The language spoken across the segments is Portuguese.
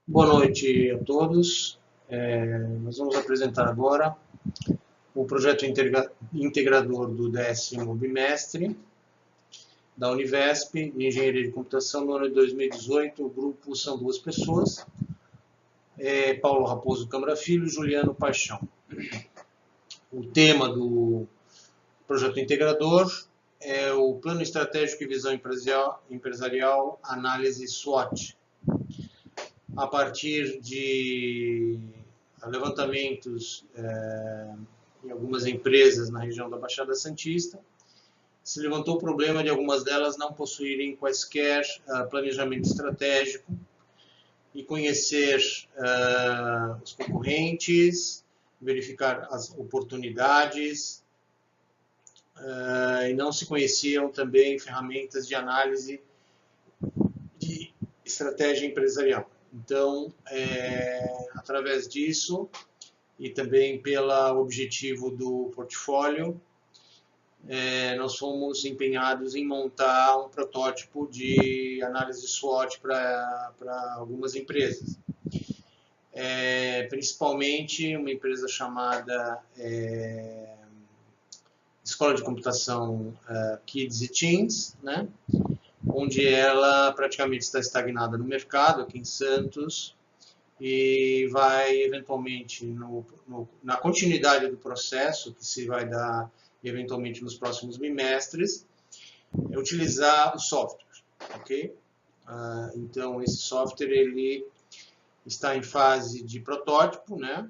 Boa noite a todos. Nós vamos apresentar agora o projeto integrador do 10º bimestre da Univesp de Engenharia de Computação no ano de 2018. O grupo são duas pessoas, Paulo Raposo Câmara Filho e Juliano Paixão. O tema do projeto integrador é o Plano Estratégico e Visão Empresarial Análise SWOT. A partir de levantamentos em algumas empresas na região da Baixada Santista, se levantou o problema de algumas delas não possuírem quaisquer planejamento estratégico e conhecer os concorrentes, verificar as oportunidades, e não se conheciam também ferramentas de análise de estratégia empresarial. Então, através disso e também pelo objetivo do portfólio, nós fomos empenhados em montar um protótipo de análise SWOT para algumas empresas. Principalmente uma empresa chamada Escola de Computação Kids e Teens, né? Onde ela praticamente está estagnada no mercado, aqui em Santos, e vai eventualmente, na continuidade do processo, que se vai dar eventualmente nos próximos bimestres, utilizar o software, ok? Então, esse software ele está em fase de protótipo, né?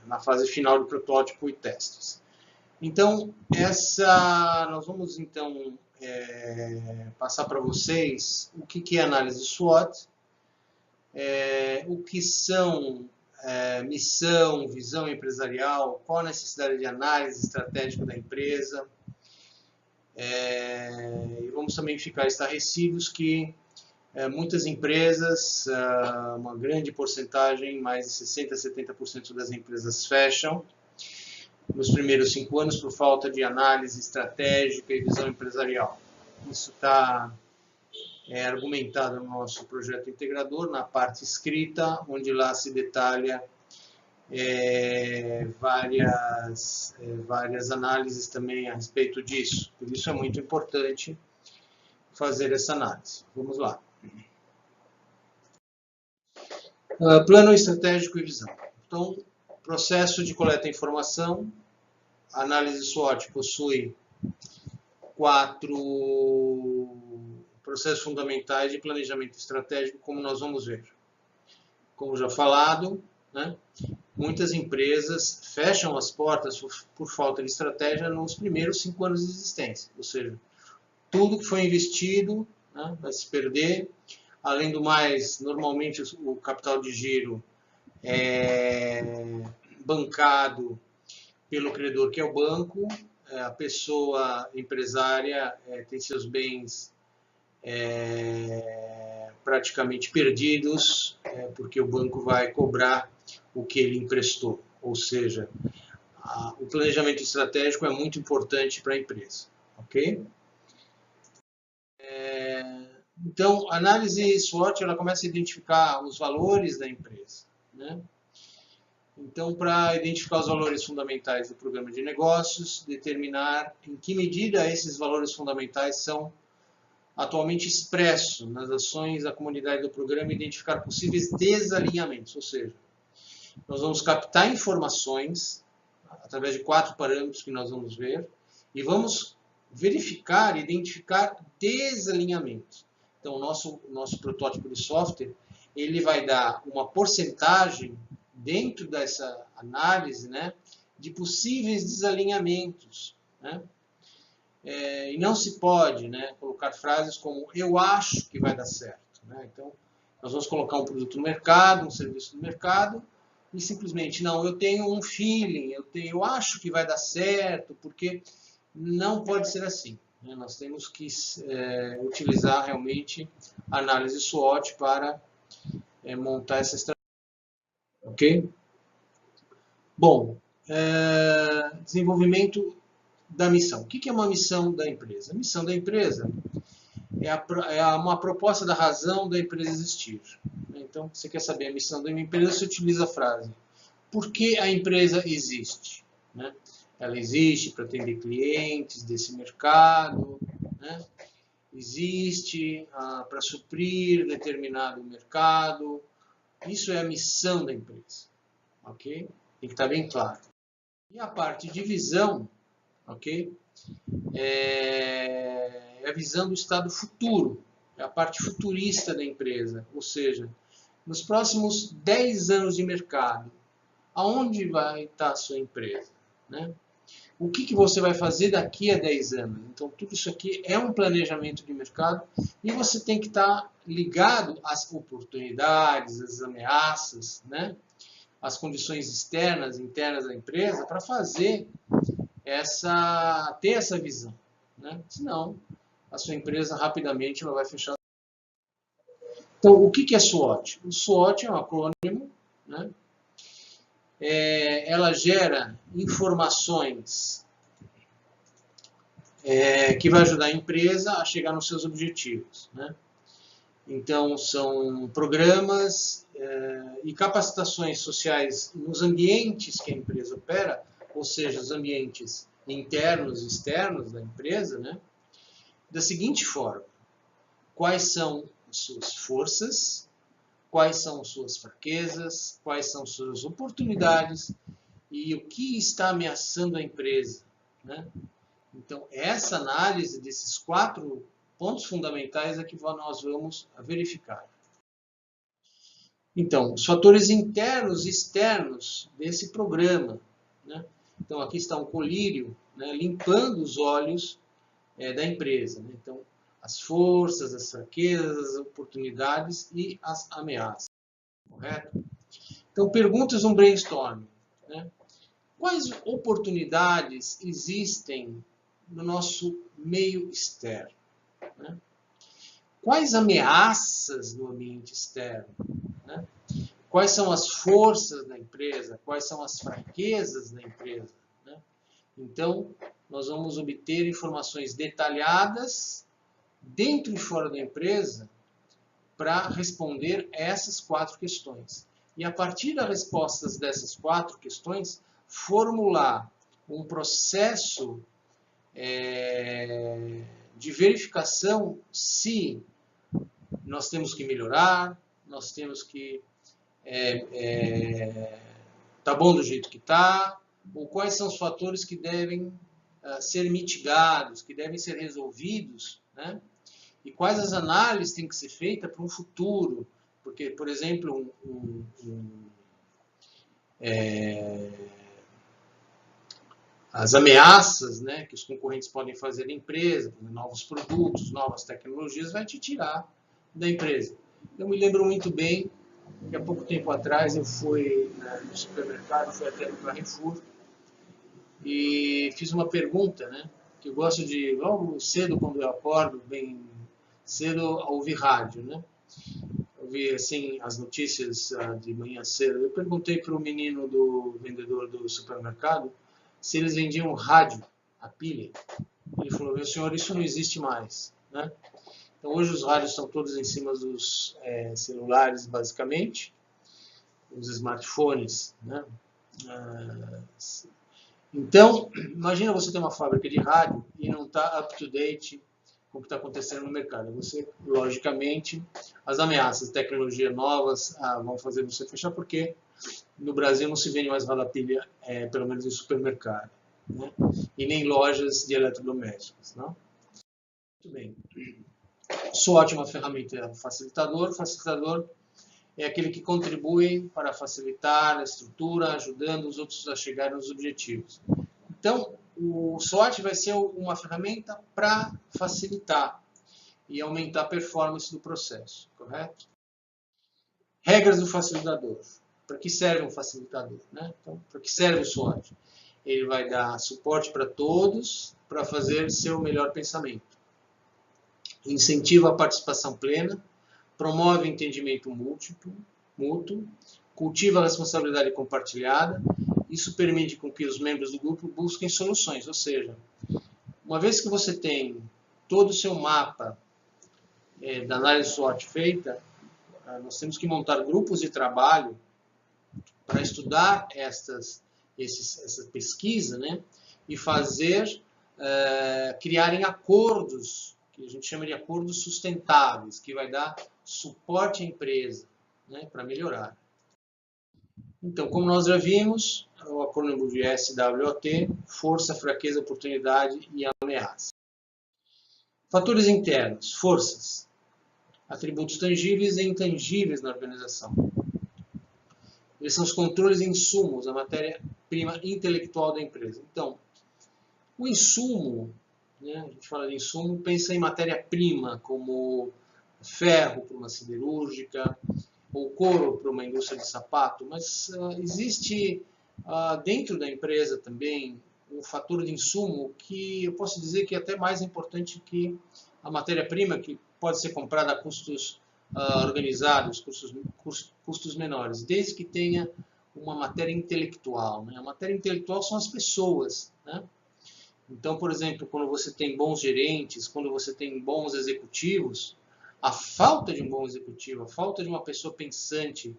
Na fase final do protótipo e testes. Então, nós vamos então passar para vocês o que é análise SWOT, o que são missão, visão empresarial, qual a necessidade de análise estratégica da empresa. E vamos também ficar estarrecidos que muitas empresas, uma grande porcentagem, mais de 60% a 70% das empresas fecham nos primeiros 5 anos por falta de análise estratégica e visão empresarial. Isso está argumentado no nosso projeto integrador, na parte escrita, onde lá se detalha várias análises também a respeito disso. Por isso é muito importante fazer essa análise. Vamos lá. Plano estratégico e visão. Então, processo de coleta de informação. A análise SWOT possui 4 processos fundamentais de planejamento estratégico, como nós vamos ver. Como já falado, né, muitas empresas fecham as portas por falta de estratégia nos primeiros 5 anos de existência. Ou seja, tudo que foi investido, né, vai se perder. Além do mais, normalmente o capital de giro é bancado pelo credor, que é o banco. A pessoa empresária tem seus bens praticamente perdidos, porque o banco vai cobrar o que ele emprestou. Ou seja, o planejamento estratégico é muito importante para a empresa. Ok? Então, a análise SWOT ela começa a identificar os valores da empresa, né? Então, para identificar os valores fundamentais do programa de negócios, determinar em que medida esses valores fundamentais são atualmente expressos nas ações da comunidade do programa e identificar possíveis desalinhamentos, ou seja, nós vamos captar informações através de 4 parâmetros que nós vamos ver e vamos verificar, identificar desalinhamentos. Então, o nosso protótipo de software, ele vai dar uma porcentagem dentro dessa análise, né, de possíveis desalinhamentos, né? E não se pode, né, colocar frases como eu acho que vai dar certo, né? Então, nós vamos colocar um produto no mercado, um serviço no mercado, e simplesmente, não, eu tenho um feeling, eu acho que vai dar certo, porque não pode ser assim, né? Nós temos que utilizar realmente a análise SWOT para montar essa estratégia. Ok? Bom, desenvolvimento da missão. O que é uma missão da empresa? A missão da empresa uma proposta da razão da empresa existir. Então, você quer saber a missão da empresa, você utiliza a frase: por que a empresa existe? Né? Ela existe para atender clientes desse mercado, né? Existe para suprir determinado mercado. Isso é a missão da empresa, ok? Tem que estar bem claro. E a parte de visão, ok? É a visão do estado futuro, é a parte futurista da empresa, ou seja, nos próximos 10 anos de mercado, aonde vai estar a sua empresa, né? O que você vai fazer daqui a 10 anos? Então, tudo isso aqui é um planejamento de mercado e você tem que estar ligado às oportunidades, às ameaças, né? Às condições externas e internas da empresa para fazer ter essa visão, né? Senão, a sua empresa rapidamente ela vai fechar. Então, o que é SWOT? O SWOT é um acrônimo, né? Ela gera informações que vai ajudar a empresa a chegar nos seus objetivos, né? Então, são programas e capacitações sociais nos ambientes que a empresa opera, ou seja, os ambientes internos e externos da empresa, né? Da seguinte forma: quais são as suas forças, quais são suas fraquezas, quais são suas oportunidades e o que está ameaçando a empresa, né? Então, essa análise desses 4 pontos fundamentais é que nós vamos verificar. Então, os fatores internos e externos desse programa, né? Então, aqui está um colírio, né, limpando os olhos da empresa, né? Então, as forças, as fraquezas, as oportunidades e as ameaças. Correto? Então, perguntas no brainstorming, né? Quais oportunidades existem no nosso meio externo, né? Quais ameaças no ambiente externo, né? Quais são as forças da empresa? Quais são as fraquezas da empresa, né? Então, nós vamos obter informações detalhadas dentro e fora da empresa para responder essas 4 questões. E a partir das respostas dessas 4 questões, formular um processo de verificação se nós temos que melhorar, nós temos que tá bom do jeito que está, ou quais são os fatores que devem ser mitigados, que devem ser resolvidos, né? E quais as análises têm que ser feitas para um futuro. Porque, por exemplo, as ameaças, né, que os concorrentes podem fazer à empresa, novos produtos, novas tecnologias, vai te tirar da empresa. Eu me lembro muito bem que há pouco tempo atrás eu fui no supermercado, fui até no Carrefour, e fiz uma pergunta, né, que eu gosto de, logo cedo, quando eu acordo, bem cedo, ouvir rádio, né? Eu vi assim as notícias de manhã cedo. Eu perguntei para o menino do vendedor do supermercado se eles vendiam rádio a pilha. Ele falou: meu senhor, isso não existe mais, né? Então hoje os rádios estão todos em cima dos celulares, basicamente, os smartphones, né? Então, imagina você ter uma fábrica de rádio e não está up to date com o que está acontecendo no mercado. Você, logicamente, as ameaças, tecnologias novas vão fazer você fechar, porque no Brasil não se vende mais pilha, pelo menos em supermercado, né? E nem lojas de eletrodomésticos, não? Muito bem. SWOT é uma ferramenta facilitador. Facilitador é aquele que contribui para facilitar a estrutura, ajudando os outros a chegarem aos objetivos. Então, o SWOT vai ser uma ferramenta para facilitar e aumentar a performance do processo, correto? Regras do facilitador. Para que serve um facilitador, né? Então, para que serve o SWOT? Ele vai dar suporte para todos para fazer seu melhor pensamento. Incentiva a participação plena, promove o entendimento mútuo, cultiva a responsabilidade compartilhada. Isso permite com que os membros do grupo busquem soluções, ou seja, uma vez que você tem todo o seu mapa da análise SWOT feita, nós temos que montar grupos de trabalho para estudar essa pesquisa, né, e criarem acordos, que a gente chama de acordos sustentáveis, que vai dar suporte à empresa, né, para melhorar. Então, como nós já vimos, o acrônimo de SWOT, força, fraqueza, oportunidade e ameaça. Fatores internos, forças, atributos tangíveis e intangíveis na organização. Eles são os controles e insumos, a matéria-prima intelectual da empresa. Então, o insumo, né, a gente fala de insumo, pensa em matéria-prima, como ferro para uma siderúrgica, ou couro para uma indústria de sapato, mas existe dentro da empresa também um fator de insumo que eu posso dizer que é até mais importante que a matéria-prima, que pode ser comprada a custos organizados, custos menores, desde que tenha uma matéria intelectual, né? A matéria intelectual são as pessoas, né? Então, por exemplo, quando você tem bons gerentes, quando você tem bons executivos, a falta de um bom executivo, a falta de uma pessoa pensante,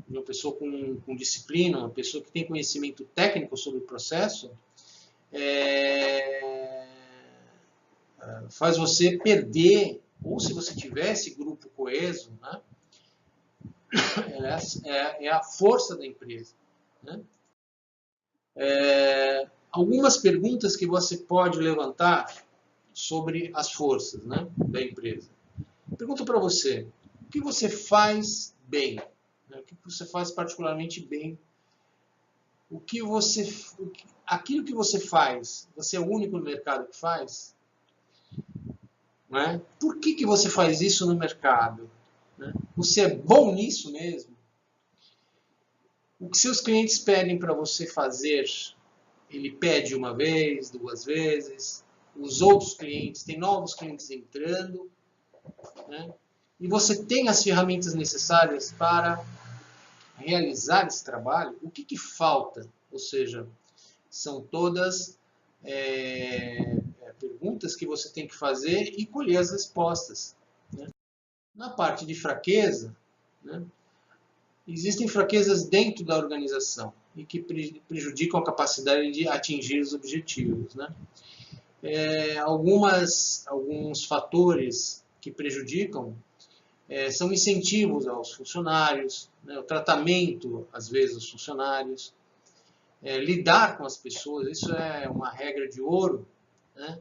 de uma pessoa com disciplina, uma pessoa que tem conhecimento técnico sobre o processo, faz você perder, ou se você tiver esse grupo coeso, né, é a força da empresa. Né? Algumas perguntas que você pode levantar sobre as forças, né, da empresa. Pergunto para você, o que você faz bem? O que você faz particularmente bem? Aquilo que você faz, você é o único no mercado que faz? Não é? Por que você faz isso no mercado? Né? Você é bom nisso mesmo? O que seus clientes pedem para você fazer, ele pede uma vez, duas vezes, os outros clientes, tem novos clientes entrando, né? E você tem as ferramentas necessárias para realizar esse trabalho. O que falta? Ou seja, são todas perguntas que você tem que fazer e colher as respostas. Né? Na parte de fraqueza, né, existem fraquezas dentro da organização e que prejudicam a capacidade de atingir os objetivos. Né? Alguns fatores que prejudicam são incentivos aos funcionários, né, o tratamento, às vezes, dos funcionários, lidar com as pessoas, isso é uma regra de ouro, né,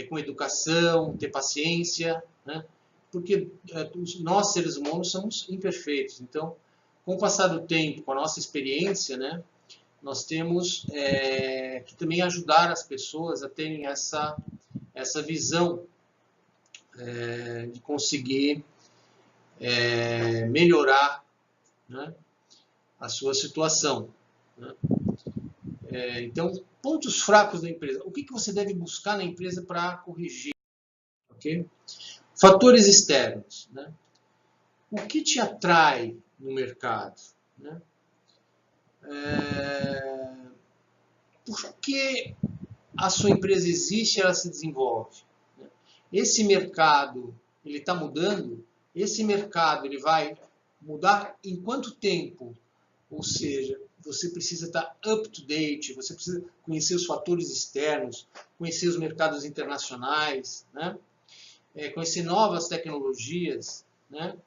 com educação, ter paciência, né, porque nós, seres humanos, somos imperfeitos. Então, com o passar do tempo, com a nossa experiência, né, nós temos que também ajudar as pessoas a terem essa visão de conseguir melhorar, né, a sua situação. Né? Então, pontos fracos da empresa. O que você deve buscar na empresa para corrigir? Okay? Fatores externos. Né? O que te atrai no mercado? Né? Por que a sua empresa existe e ela se desenvolve? Esse mercado ele está mudando? Esse mercado ele vai mudar em quanto tempo? Ou seja, você precisa estar up to date, você precisa conhecer os fatores externos, conhecer os mercados internacionais, né? Conhecer novas tecnologias, né?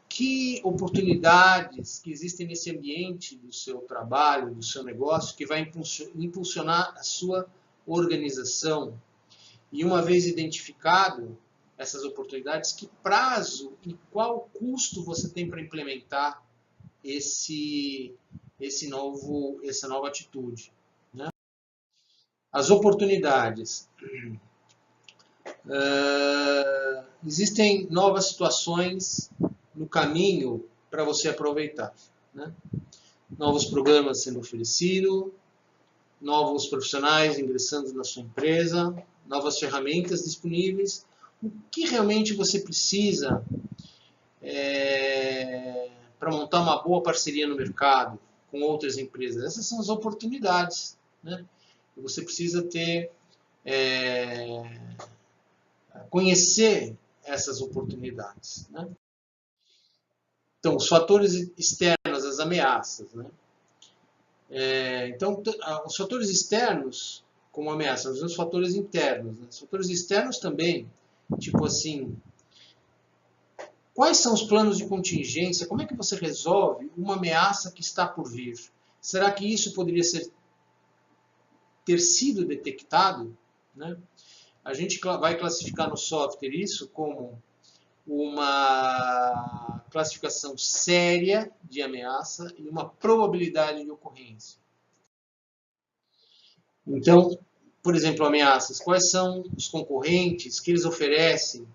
Que oportunidades que existem nesse ambiente do seu trabalho, do seu negócio, que vai impulsionar a sua organização. E uma vez identificado essas oportunidades, que prazo e qual custo você tem para implementar essa nova atitude. Né? As oportunidades. Existem novas situações no caminho para você aproveitar. Né? Novos programas sendo oferecidos, novos profissionais ingressando na sua empresa, novas ferramentas disponíveis. O que realmente você precisa para montar uma boa parceria no mercado com outras empresas? Essas são as oportunidades. Né? Você precisa ter conhecer essas oportunidades, né? Então, os fatores externos, as ameaças, né? Então, os fatores externos, como ameaça, os fatores internos, né? Os fatores externos também, tipo assim, quais são os planos de contingência? Como é que você resolve uma ameaça que está por vir? Será que isso poderia ter sido detectado, né? A gente vai classificar no software isso como uma classificação séria de ameaça e uma probabilidade de ocorrência. Então, por exemplo, ameaças. Quais são os concorrentes que eles oferecem?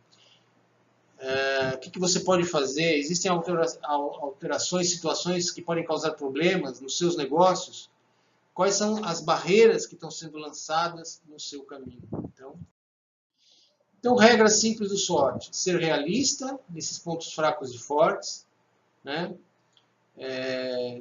O que você pode fazer? Existem alterações, situações que podem causar problemas nos seus negócios? Quais são as barreiras que estão sendo lançadas no seu caminho? Então, regras simples do SWOT. Ser realista nesses pontos fracos e fortes, né?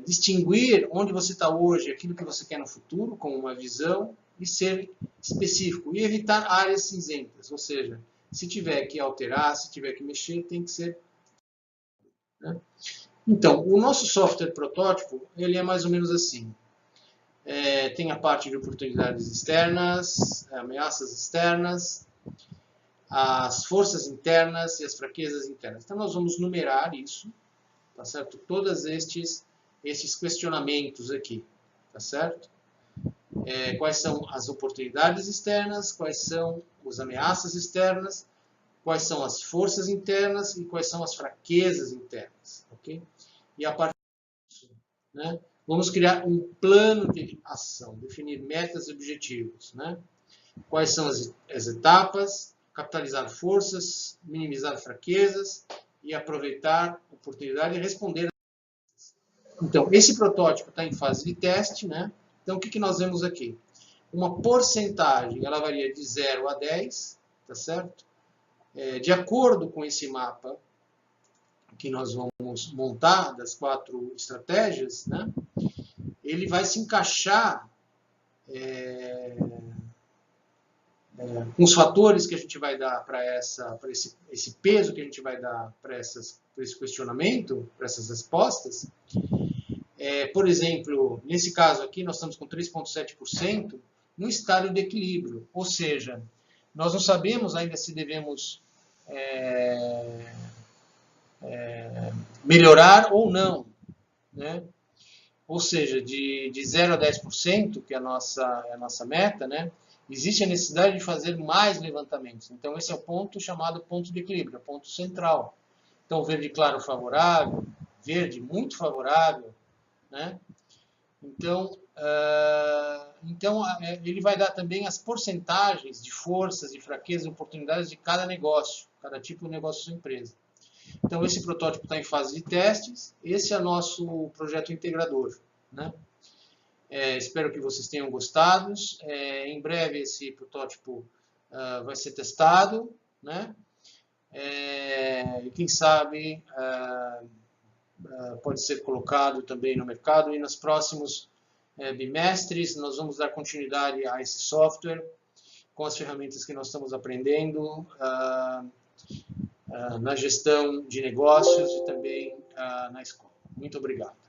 Distinguir onde você está hoje, aquilo que você quer no futuro, com uma visão, e ser específico. E evitar áreas cinzentas, ou seja, se tiver que alterar, se tiver que mexer, tem que ser... né? Então, o nosso software protótipo, ele é mais ou menos assim. Tem a parte de oportunidades externas, ameaças externas, as forças internas e as fraquezas internas. Então, nós vamos numerar isso, tá certo? Todos estes questionamentos aqui, tá certo? Quais são as oportunidades externas, quais são as ameaças externas, quais são as forças internas e quais são as fraquezas internas, ok? E a partir disso, né, vamos criar um plano de ação, definir metas e objetivos, né? Quais são as etapas, capitalizar forças, minimizar fraquezas e aproveitar oportunidade e responder. Então, esse protótipo está em fase de teste, né? Então, o que nós vemos aqui? Uma porcentagem, ela varia de 0 a 10, tá certo? De acordo com esse mapa que nós vamos montar, das 4 estratégias, né? Ele vai se encaixar com os fatores que a gente vai dar para esse peso que a gente vai dar para esse questionamento, para essas respostas. Por exemplo, nesse caso aqui, nós estamos com 3,7% no estado de equilíbrio, ou seja, nós não sabemos ainda se devemos melhorar ou não, né? Ou seja, de 0 a 10%, que é a nossa meta, né? Existe a necessidade de fazer mais levantamentos. Então, esse é o ponto chamado ponto de equilíbrio, é o ponto central. Então, verde claro favorável, verde muito favorável, né? Então, ele vai dar também as porcentagens de forças e fraquezas e oportunidades de cada negócio, cada tipo de negócio ou empresa. Então, esse protótipo está em fase de testes. Esse é o nosso projeto integrador, né? Espero que vocês tenham gostado. Em breve, esse protótipo vai ser testado, né? E quem sabe pode ser colocado também no mercado. E nos próximos bimestres, nós vamos dar continuidade a esse software com as ferramentas que nós estamos aprendendo na gestão de negócios e também na escola. Muito obrigado.